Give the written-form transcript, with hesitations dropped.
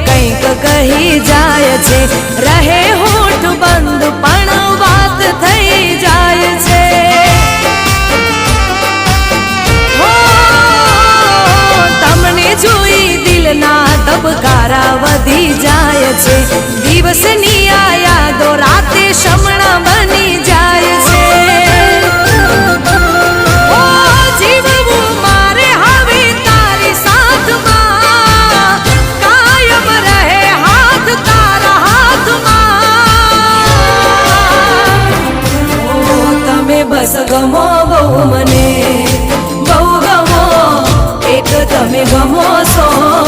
કંઈક કહી જાય છે, રહે હોઠ બંધ પણ વાત થઈ જાય છે। તમને જોઈ દિલના ધબકારા વધી જાય છે, દિવસની આ યાદો રાતે શમણા બની જાય છે। બસ ગમો બહુ મને બહુ ગમો, એક તમે ગમો છો।